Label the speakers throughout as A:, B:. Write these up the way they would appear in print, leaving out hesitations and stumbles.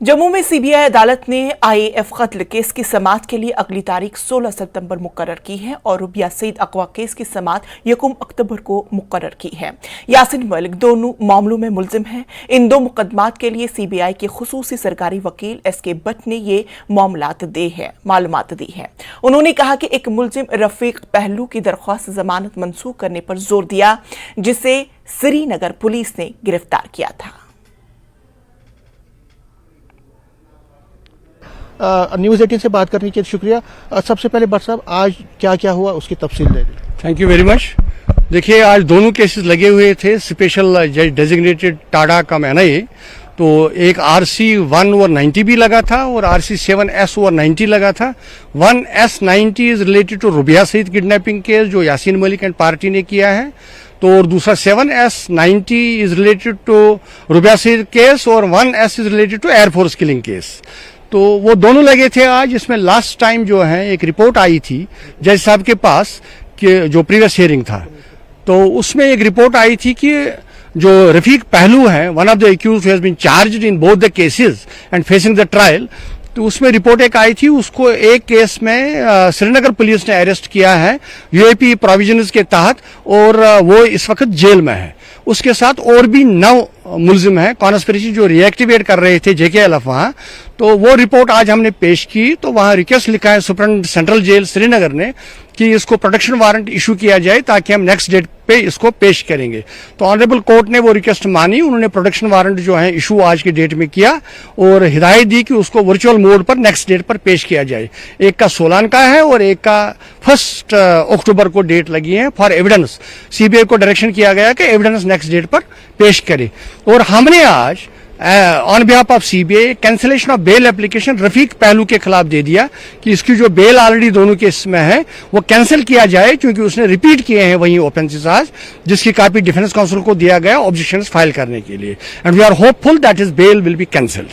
A: जम्मू में सीबीआई अदालत ने आईएएफ कत्ल केस की समाअत के लिए अगली तारीख 16 सितंबर मुकर्रर की है और रुबिया सईद अगवा केस की समाअत 1 अक्टूबर को मुकर्रर की है। यासीन मलिक दोनों मामलों में मुलजिम हैं। इन दो मुकदमात के लिए सीबीआई के खुसूसी सरकारी वकील एसके भट्ट ने ये मामलात मालूमात दी है। उन्होंने कहा कि एक मुलजिम रफीक पहलू की दरख्वास्त जमानत मंसूख करने पर जोर दिया, जिसे श्रीनगर पुलिस ने गिरफ्तार किया था।
B: न्यूज़ 18 से बात करने के लिए शुक्रिया। सबसे पहले भट्ट साहब, आज क्या क्या हुआ उसकी तफसील दे दें।
C: Thank you very much. देखिए, आज दोनों केसेस लगे हुए थे। स्पेशल जज डेजिग्नेटेड टाडा कम एनआईए, तो एक RC 1 और 90 भी लगा था और RC 7S और 90 लगा था। 1S90 is related to Rubaiya Sayeed kidnapping case जो यासीन मलिक एंड पार्टी ने किया है, तो और दूसरा 7S90 is related to Rubaiya Sayeed case और 1S is related to air force killing case. तो वो दोनों लगे थे आज। इसमें लास्ट टाइम जो है एक रिपोर्ट आई थी जज साहब के पास कि जो प्रीवियस हियरिंग था, तो उसमें एक रिपोर्ट आई थी कि जो रफीक पहलू है, one of the accused who has been charged in both the cases and facing the trial, तो उसमें रिपोर्ट एक आई थी। उसको एक केस में श्रीनगर पुलिस ने अरेस्ट किया है यूएपी प्रोविजंस के तहत और वो इस वक्त जेल में है। उसके साथ और भी 9 मुलजिम है कॉन्स्पिरेसी जो रिएक्टिवेट कर रहे थे JKLF वहां। तो वो रिपोर्ट आज हमने पेश की, तो वहां रिक्वेस्ट लिखा है सुप्रीम सेंट्रल जेल श्रीनगर ने कि इसको प्रोटेक्शन वारंट इशू किया जाए ताकि हम नेक्स्ट डेट पे इसको पेश करेंगे। तो ऑनरेबल कोर्ट ने वो रिक्वेस्ट मानी। उन्होंने प्रोटेक्शन वारंट जो है इशू आज की डेट में किया और हिदायत दी कि उसको वर्चुअल मोड पर नेक्स्ट डेट पर पेश किया जाए। एक का 16 का है और एक का 1 अक्टूबर को डेट लगी है फॉर एविडेंस। सीबीआई को डायरेक्शन किया गया कि एविडेंस नेक्स्ट डेट पर पेश करे। और हमने आज on behalf of CBI cancellation of bail application Rafiq पहलू के खिलाफ दे दिया कि इसकी जो बेल ऑलरेडी दोनों केस में है वो कैंसिल किया जाए, क्योंकि उसने रिपीट किए हैं वही ऑफेंसेस आज, जिसकी कॉपी डिफेंस काउंसिल को दिया गया ऑब्जेक्शंस फाइल करने के लिए। And we are hopeful that his bail will be cancelled.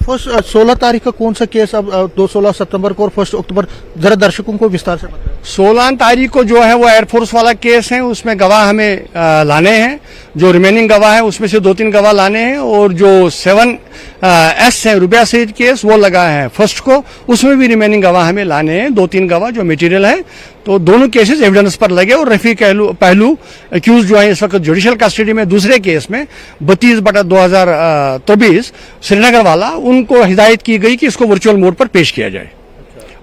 B: 16 तारीख का कौन सा केस, अब 16 सितंबर को और 1 अक्टूबर, जरा दर्शकों को विस्तार से बताएं।
C: 16 तारीख को जो है वो एयरफोर्स वाला केस है, उसमें गवाह हमें लाने हैं। जो रिमेनिंग गवाह है उसमें से 2-3 गवाह लाने हैं और जो 7S है रुबिया सईद केस वो लगा है 1 को, उसमें भी रिमेनिंग गवाह हमें लाने हैं, 2-3 गवाह जो मटेरियल है। तो दोनों केसेस एविडेंस पर लगे और रफीक पहलू एक्यूज जो है इस वक्त जुडिशियल कस्टडी में दूसरे केस में 32/2023 श्रीनगर वाला, उनको हिदायत की गई कि इसको वर्चुअल मोड पर पेश किया जाए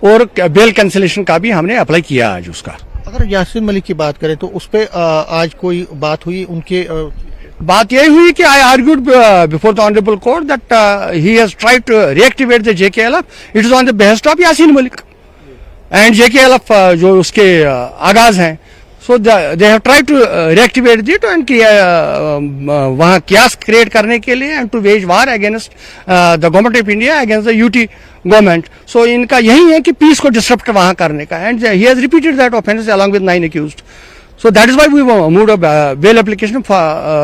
C: और बेल कैंसिलेशन का भी हमने अप्लाई किया आज उसका।
B: अगर यासीन मलिक की बात करें तो उस पर आज कोई बात हुई उनके
C: बात यही हुई कि I argued before the honourable court that he has tried to reactivate the JKLF। It is on the behest of Yasin Malik and JKLF जो उसके आगाज हैं। So they have tried to reactivate that and वहां कियास क्रिएट करने के लिए and to wage war against the government of India against the UT government. सो इनका यही है कि पीस को डिस्टर्ब वहां करने का, and he has repeated that offence along with 9 accused. So that is why we moved a bail application for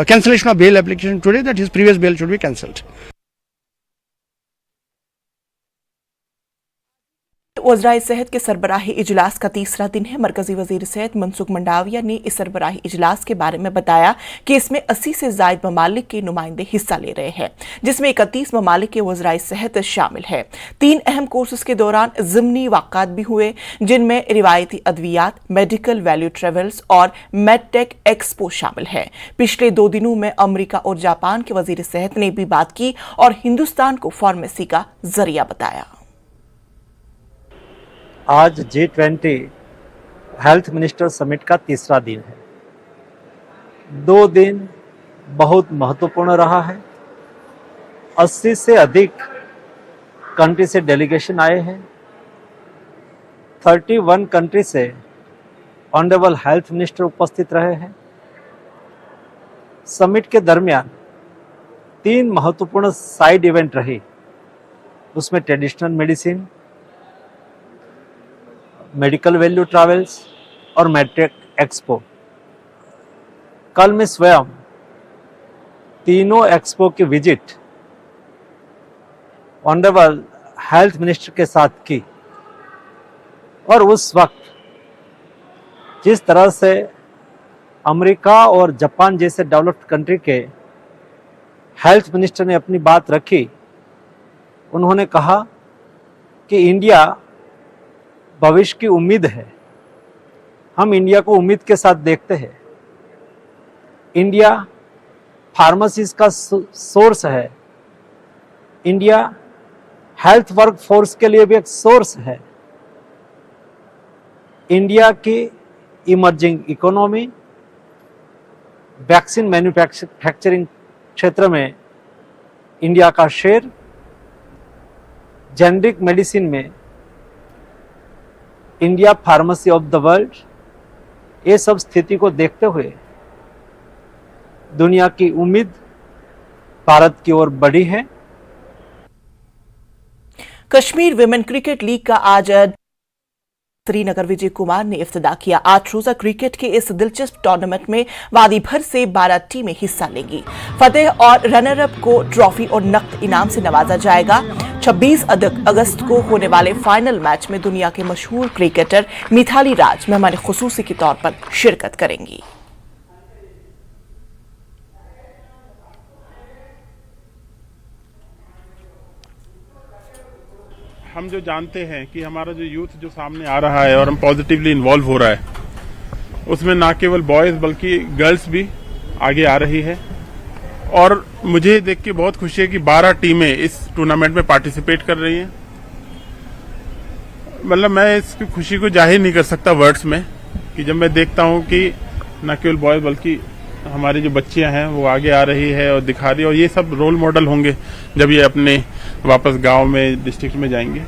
C: cancellation of bail application today, that his previous bail should be cancelled.
A: वज़राए सेहत के सरबराही इजलास का तीसरा दिन है। मरकजी वजीर सेहत मनसुख मंडाविया ने इस सरबराही इजलास के बारे में बताया कि इसमें 80 से ज़ायद ममालिक के नुमाइंदे हिस्सा ले रहे हैं, जिसमें 31 ममालिक के वज़राए सेहत शामिल है। 3 अहम कोर्सेज के दौरान ज़िमनी वाक़ात भी हुए, जिनमें रिवायती अद्वियात, मेडिकल वैल्यू ट्रेवल्स और मेडटेक एक्सपो शामिल है। पिछले 2 दिनों में अमरीका और जापान के वजीर सेहत ने भी बात की और हिंदुस्तान को फार्मेसी का जरिया बताया।
D: आज G20 हेल्थ मिनिस्टर समिट का तीसरा दिन है। 2 दिन बहुत महत्वपूर्ण रहा है। 80 से अधिक कंट्री से डेलीगेशन आए हैं। 31 कंट्री से ऑनरेबल हेल्थ मिनिस्टर उपस्थित रहे हैं। समिट के दरमियान 3 महत्वपूर्ण साइड इवेंट रही, उसमें traditional medicine, medical value travels और मेडटेक एक्सपो। कल मैं स्वयं तीनों एक्सपो की विजिट ऑनरेबल हेल्थ मिनिस्टर के साथ की और उस वक्त जिस तरह से अमेरिका और जापान जैसे डेवलप्ड कंट्री के हेल्थ मिनिस्टर ने अपनी बात रखी, उन्होंने कहा कि इंडिया भविष्य की उम्मीद है। हम इंडिया को उम्मीद के साथ देखते हैं। इंडिया फार्मेसीज का सोर्स है। इंडिया हेल्थ वर्क फोर्स के लिए भी एक सोर्स है। इंडिया की इमर्जिंग इकोनॉमी, वैक्सीन मैन्युफैक्चरिंग क्षेत्र में इंडिया का शेयर, जेनरिक मेडिसिन में India pharmacy of the world, ये सब स्थिति को देखते हुए दुनिया की उम्मीद भारत की ओर बढ़ी है।
A: कश्मीर विमेन क्रिकेट लीग का आज श्रीनगर विजय कुमार ने इफ्तिताह किया। 8 रोजा क्रिकेट के इस दिलचस्प टूर्नामेंट में वादी भर से 12 टीमें हिस्सा लेंगी। फतेह और रनर अप को ट्रॉफी और नकद इनाम से नवाजा जाएगा। 26 अगस्त को होने वाले फाइनल मैच में दुनिया के मशहूर क्रिकेटर मिथाली राज मेहमान खुसूसी के तौर पर शिरकत करेंगी।
E: हम जो जानते हैं कि हमारा जो यूथ जो सामने आ रहा है और हम पॉजिटिवली इन्वॉल्व हो रहा है, उसमें ना केवल बॉयज बल्कि गर्ल्स भी आगे आ रही है। और मुझे देख के बहुत खुशी है कि 12 टीमें इस टूर्नामेंट में पार्टिसिपेट कर रही हैं। मतलब मैं इसकी खुशी को जाहिर नहीं कर सकता वर्ड्स में, कि जब मैं देखता हूं कि न केवल बॉयज बल्कि हमारी जो बच्चियां हैं वो आगे आ रही है और दिखा रही है। और ये सब रोल मॉडल होंगे जब ये अपने वापस गांव में, डिस्ट्रिक्ट में जाएंगे।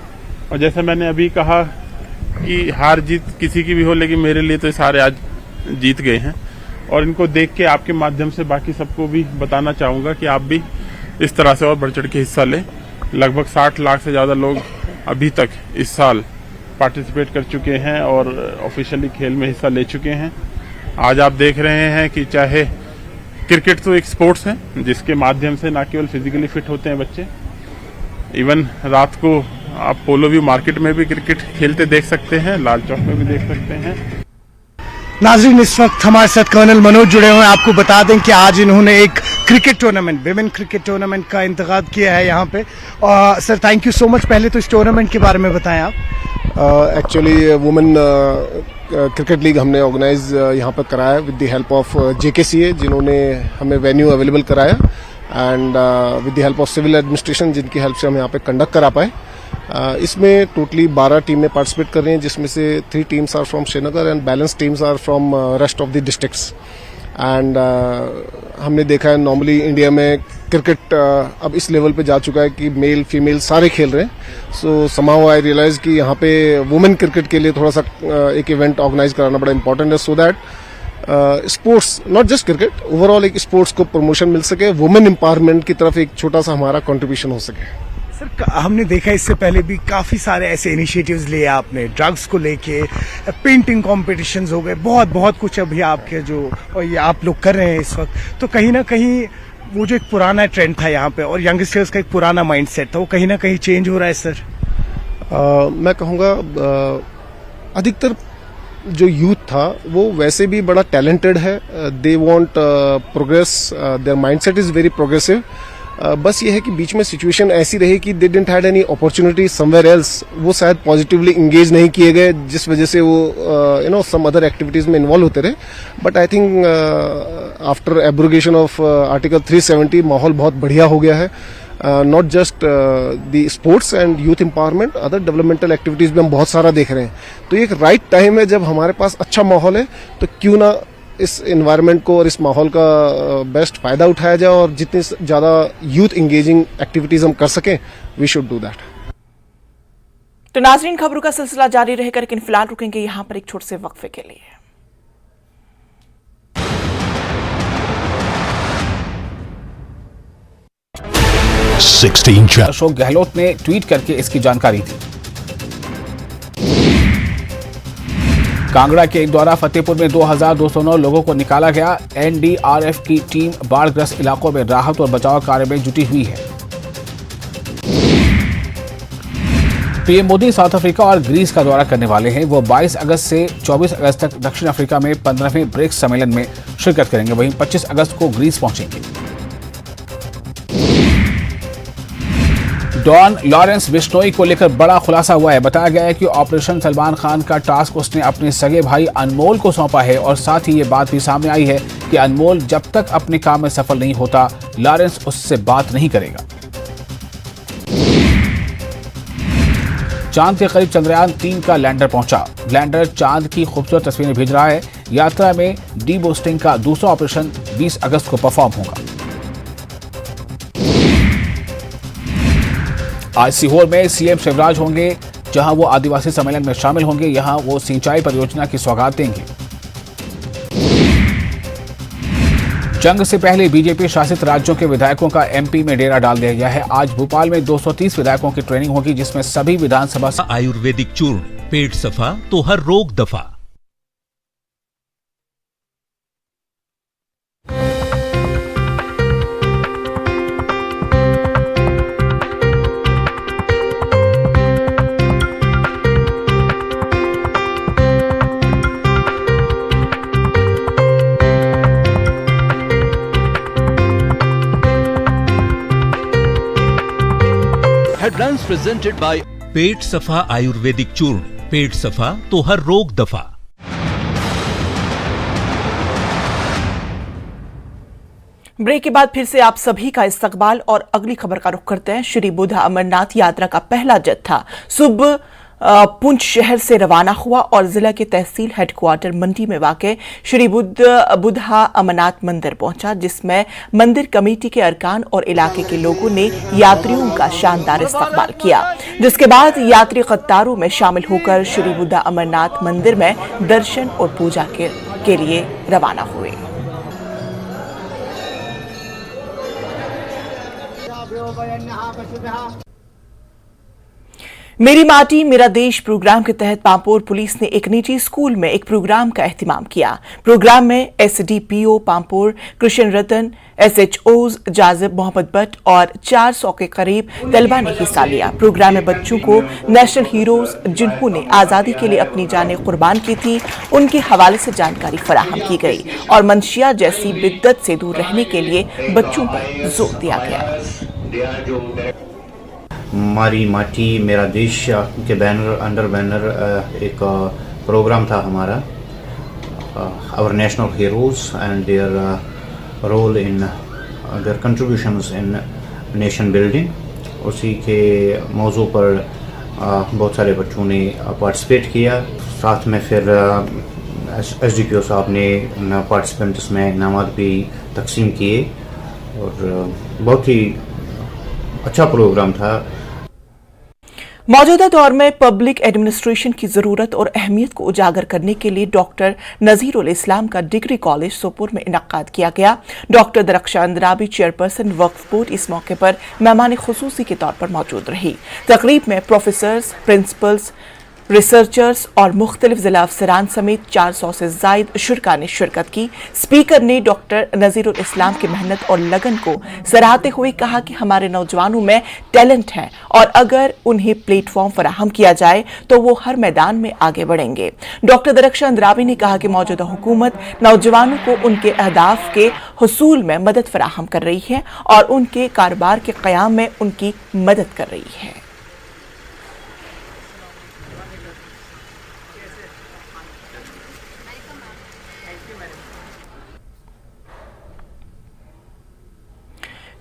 E: और जैसा मैंने अभी कहा कि हार जीत किसी की भी हो, लेकिन मेरे लिए तो ये सारे आज जीत गए हैं। और इनको देख के आपके माध्यम से बाकी सबको भी बताना चाहूँगा कि आप भी इस तरह से और बढ़ चढ़ के हिस्सा लें। लगभग 60 लाख से ज़्यादा लोग अभी तक इस साल पार्टिसिपेट कर चुके हैं और ऑफिशियली खेल में हिस्सा ले चुके हैं। आज आप देख रहे हैं कि चाहे क्रिकेट तो एक स्पोर्ट्स है जिसके माध्यम से न केवल फिजिकली फिट होते हैं बच्चे, इवन रात को आप पोलो व्यू मार्केट में भी क्रिकेट खेलते देख सकते हैं, लाल चौक में भी देख सकते हैं।
F: नाजरीन, इस वक्त हमारे साथ कर्नल मनोज जुड़े हुए हैं। आपको बता दें कि आज इन्होंने एक cricket tournament, women cricket tournament का इंतखाब किया है यहाँ पे। और sir, thank you so much. पहले तो इस टूर्नामेंट के बारे में बताएं आप।
G: एक्चुअली वुमेन क्रिकेट लीग हमने ऑर्गेनाइज यहाँ पर कराया with the help of JKCA, जिन्होंने हमें वेन्यू अवेलेबल कराया, and with the help of civil administration, जिनकी हेल्प से हम यहाँ पे कंडक्ट करा पाए। इसमें टोटली 12 टीमें पार्टिसिपेट कर रही हैं, जिसमें से 3 teams are from Srinagar and balance teams are from rest of the districts. And हमने देखा है नॉर्मली इंडिया में क्रिकेट अब इस लेवल पे जा चुका है कि मेल फीमेल सारे खेल रहे हैं। सो समहाउ आई रियलाइज कि यहाँ पे वुमेन क्रिकेट के लिए थोड़ा सा एक इवेंट ऑर्गेनाइज कराना बड़ा इंपॉर्टेंट है, so that sports, not just cricket, overall एक स्पोर्ट्स को प्रमोशन मिल सके, वुमेन एम्पावरमेंट की तरफ एक छोटा सा हमारा कंट्रीब्यूशन हो सके।
F: सर, हमने देखा इससे पहले भी काफी सारे ऐसे इनिशिएटिव्स लिए आपने, ड्रग्स को लेके, पेंटिंग कॉम्पिटिशन्स हो गए, बहुत कुछ अभी आपके जो और ये आप लोग कर रहे हैं इस वक्त। तो कहीं ना कहीं वो जो एक पुराना ट्रेंड था यहाँ पे और यंगस्टर्स का एक पुराना माइंडसेट था, वो कहीं ना कहीं चेंज हो रहा है सर।
G: मैं कहूँगा अधिकतर जो यूथ था वो वैसे भी बड़ा टैलेंटेड है, they want progress, there mindset is very progressive. बस ये है कि बीच में सिचुएशन ऐसी रही कि they didn't had any opportunity somewhere else, वो शायद पॉजिटिवली इंगेज नहीं किए गए, जिस वजह से वो सम अदर एक्टिविटीज में इन्वॉल्व होते रहे। But I think after abrogation of article 370 माहौल बहुत बढ़िया हो गया है। Not just the sports and youth empowerment, other developmental activities भी हम बहुत सारा देख रहे हैं। तो ये एक राइट टाइम है जब हमारे पास अच्छा माहौल है, तो क्यों ना इस एनवायरनमेंट को और इस माहौल का बेस्ट फायदा उठाया जाए और जितनी ज़्यादा यूथ इंगेजिंग एक्टिविटीज हम कर सकें, वी शुड डू दैट।
A: तो नाजरीन, खबरों का सिलसिला जारी रहेगा, लेकिन फिलहाल रुकेंगे यहाँ पर एक छोटे से वक्फे के लिए।
H: अशोक गहलोत ने ट्वीट करके इसकी जानकारी दी। कांगड़ा के इंदौरा फतेहपुर में 2209 लोगों को निकाला गया। NDRF की टीम बाढ़ग्रस्त इलाकों में राहत और बचाव कार्य में जुटी हुई है। पीएम मोदी साउथ अफ्रीका और ग्रीस का दौरा करने वाले हैं। वो 22 अगस्त से 24 अगस्त तक दक्षिण अफ्रीका में 15वें ब्रिक्स सम्मेलन में शिरकत करेंगे। वहीं 25 अगस्त को ग्रीस पहुंचेंगे। डॉन लॉरेंस बिश्नोई को लेकर बड़ा खुलासा हुआ है। बताया गया है कि ऑपरेशन सलमान खान का टास्क उसने अपने सगे भाई अनमोल को सौंपा है और साथ ही ये बात भी सामने आई है कि अनमोल जब तक अपने काम में सफल नहीं होता, लॉरेंस उससे बात नहीं करेगा। चांद के करीब चंद्रयान 3 का लैंडर पहुंचा। लैंडर चांद की खूबसूरत तस्वीरें भेज रहा है। यात्रा में डी बूस्टिंग का दूसरा ऑपरेशन 20 अगस्त को परफॉर्म होगा। आज सीहोर में सीएम शिवराज होंगे, जहां वो आदिवासी सम्मेलन में शामिल होंगे। यहां वो सिंचाई परियोजना की सौगात देंगे। जंग से पहले बीजेपी शासित राज्यों के विधायकों का एमपी में डेरा डाल दिया गया है। आज भोपाल में 230 विधायकों की ट्रेनिंग होगी, जिसमें सभी विधानसभा
I: आयुर्वेदिक चूर्ण, पेट सफा तो हर रोग दफा। Headlines presented by पेट सफा आयुर्वेदिक चूर्ण, पेट सफा तो हर रोग दफा।
A: ब्रेक के बाद फिर से आप सभी का इस्तकबाल और अगली खबर का रुख करते हैं। श्री बुद्धा अमरनाथ यात्रा का पहला जत्था सुबह पुंछ शहर से रवाना हुआ और जिला के तहसील हेडक्वार्टर मंडी में वाक़ श्री बुद्धा अमरनाथ मंदिर पहुंचा, जिसमें मंदिर कमेटी के अरकान और इलाके के लोगों ने यात्रियों का शानदार इस्तकबाल किया, जिसके बाद यात्री कतारों में शामिल होकर श्री बुद्धा अमरनाथ मंदिर में दर्शन और पूजा के लिए रवाना हुए। मेरी माटी मेरा देश प्रोग्राम के तहत पांपोर पुलिस ने एक निजी स्कूल में एक प्रोग्राम का एहतिमाम किया। प्रोग्राम में एसडीपीओ पांपोर कृष्ण रतन, एसएचओज जाजिब मोहम्मद भट्ट और 400 के करीब तलबा ने हिस्सा लिया। प्रोग्राम में बच्चों को नेशनल हीरोज जिन्होंने आजादी के लिए अपनी जानें कुर्बान की थी, उनके हवाले से जानकारी फराहम की गई और मंशिया जैसी बिद्दत से दूर रहने के लिए बच्चों पर जोर दिया गया।
J: हमारी माटी मेरा देश के अंडर बैनर एक प्रोग्राम था हमारा, our national heroes and their role in their contributions in nation building. उसी के मौजू पर बहुत सारे बच्चों ने पार्टिसिपेट किया। साथ में फिर एसडीपीओ साहब ने पार्टिसिपेंट्स में इनामात भी तकसीम किए और बहुत ही अच्छा प्रोग्राम था।
A: मौजूदा दौर में पब्लिक एडमिनिस्ट्रेशन की जरूरत और अहमियत को उजागर करने के लिए डॉक्टर नजीरुल इस्लाम का डिग्री कॉलेज सोपुर में इनकाद किया गया। डॉक्टर दरख्शान अंद्राबी चेयरपर्सन वक्फ बोर्ड इस मौके पर मेहमान खुसूसी के तौर पर मौजूद रही। तकरीब में प्रोफेसर्स, प्रिंसिपल्स, रिसर्चर्स और मुख्तलिफ जिला अफसरान समेत 400 से जायद शुरका ने शिरकत की। स्पीकर ने डॉक्टर नजीरुल इस्लाम की मेहनत और लगन को सराहते हुए कहा कि हमारे नौजवानों में टैलेंट है और अगर उन्हें प्लेटफॉर्म फराहम किया जाए तो वो हर मैदान में आगे बढ़ेंगे। डॉक्टर दरख्शान अंद्राबी ने कहा कि मौजूदा हुकूमत नौजवानों को उनके अहदाफ के हुसूल में मदद फराहम कर रही है और उनके कारोबार के क़याम में उनकी मदद कर रही है।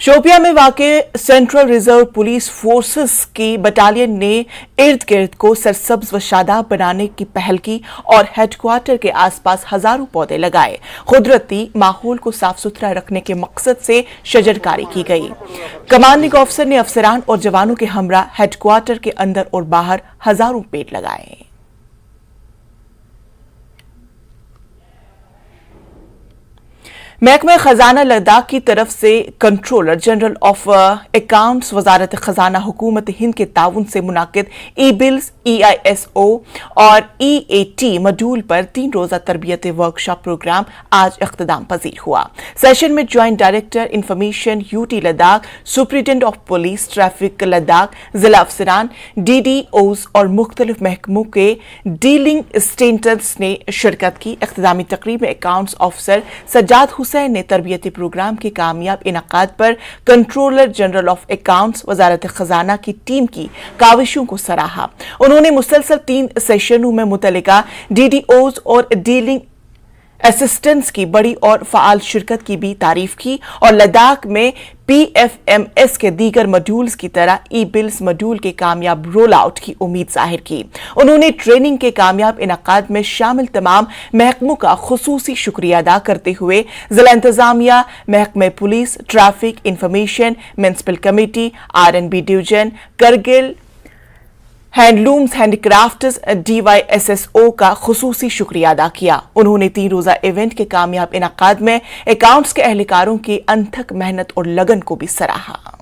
A: शोपियां में वाक़े सेंट्रल रिजर्व पुलिस फोर्सेस की बटालियन ने इर्द गिर्द को सरसब्ज व शादाब बनाने की पहल की और हेडक्वार्टर के आसपास हजारों पौधे लगाए। कुदरती माहौल को साफ सुथरा रखने के मकसद से शजरकारी की गई। कमांडिंग ऑफिसर ने अफसरान और जवानों के हमरा हेडक्वार्टर के अंदर और बाहर हजारों पेड़ लगाए। महकमा खजाना लद्दाख की तरफ से कंट्रोलर जनरल ऑफ अकाउंट्स वजारत खजाना हुकूमत हिंद के ताउन से मुनाकिद ई बिल्स, EISO और EAT मॉड्यूल पर 3 रोजा तरबियती वर्कशॉप प्रोग्राम आज इख्तिताम पजीर हुआ। सेशन में joint director information UT Ladakh, superintendent of police traffic Ladakh, जिला अफसरान, DDOs और मुख्तलिफ महकमों के डीलिंग स्टेटस ने शिरकत की। इख्तितामी तकरीब में अकाउंट्स ऑफिसर सज्जाद हुसैन ने तरबियती प्रोग्राम के कामयाब इनकाद पर कंट्रोलर जनरल ऑफ अकाउंट्स वजारत खजाना की टीम की काविशों को सराहा। उन्होंने मुसलसल 3 सेशनों में मुतल्लिका DDOs और डीलिंग असिस्टेंट्स की बड़ी और फाल शिरकत की भी तारीफ की और लद्दाख में PFMS के दीगर मॉड्यूल्स की तरह ई-बिल्स मॉड्यूल के कामयाब रोल आउट की उम्मीद जाहिर की। उन्होंने ट्रेनिंग के कामयाब इनकाद में शामिल तमाम महकमों का खुसूसी शुक्रिया अदा करते हुए जिला इंतजामिया, महकमे police, traffic information, municipal committee, R&B division, Kargil handlooms handicrafts DYSSO का खुसूसी शुक्रिया अदा किया। उन्होंने 3 रोजा इवेंट के कामयाब इनकाद में अकाउंट्स के एहलकारों की अनथक मेहनत और लगन को भी सराहा।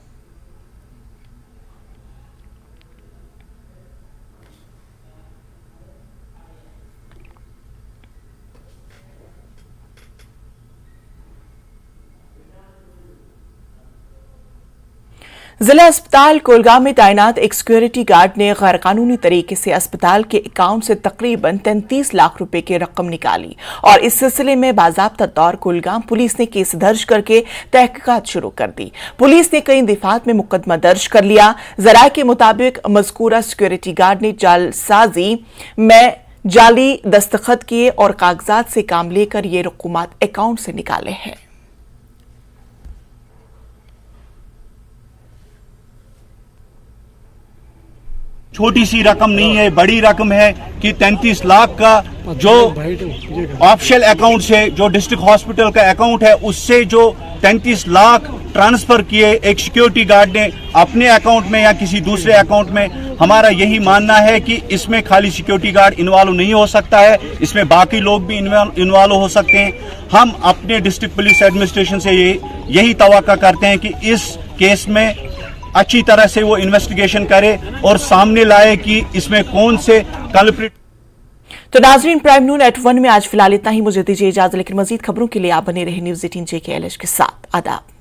A: जिला अस्पताल कोलगांव में तैनात एक सिक्योरिटी गार्ड ने गैर कानूनी तरीके से अस्पताल के अकाउंट से तकरीबन 33 लाख रुपए की रकम निकाली और इस सिलसिले में बाज़ाब्ता तौर कोलगांव पुलिस ने केस दर्ज करके तहकीकात शुरू कर दी। पुलिस ने कई दफात में मुकदमा दर्ज कर लिया। जराये के मुताबिक मज़कूरा सिक्योरिटी गार्ड ने जालसाजी में जाली दस्तखत किए और कागजात से काम लेकर ये रकूमात अकाउंट से निकाले हैं।
K: छोटी सी रकम नहीं है, बड़ी रकम है कि 33 लाख का जो ऑफिशियल अकाउंट से, जो डिस्ट्रिक्ट हॉस्पिटल का अकाउंट है, उससे जो 33 लाख ट्रांसफर किए एक सिक्योरिटी गार्ड ने अपने अकाउंट में या किसी दूसरे अकाउंट में। हमारा यही मानना है कि इसमें खाली सिक्योरिटी गार्ड इन्वॉल्व नहीं हो सकता है, इसमें बाकी लोग भी इन्वॉल्व हो सकते हैं। हम अपने डिस्ट्रिक्ट पुलिस एडमिनिस्ट्रेशन से यही तवक्का करते हैं कि इस केस में अच्छी तरह से वो इन्वेस्टिगेशन करे और सामने लाए कि इसमें कौन से कल्प्रिट।
A: तो नाजरीन, प्राइम नून एट 1 में आज फिलहाल इतना ही। मुझे दीजिए इजाजत, लेकिन मजीद खबरों के लिए आप बने रहे न्यूज़ 18 JKLH के साथ। आदाब।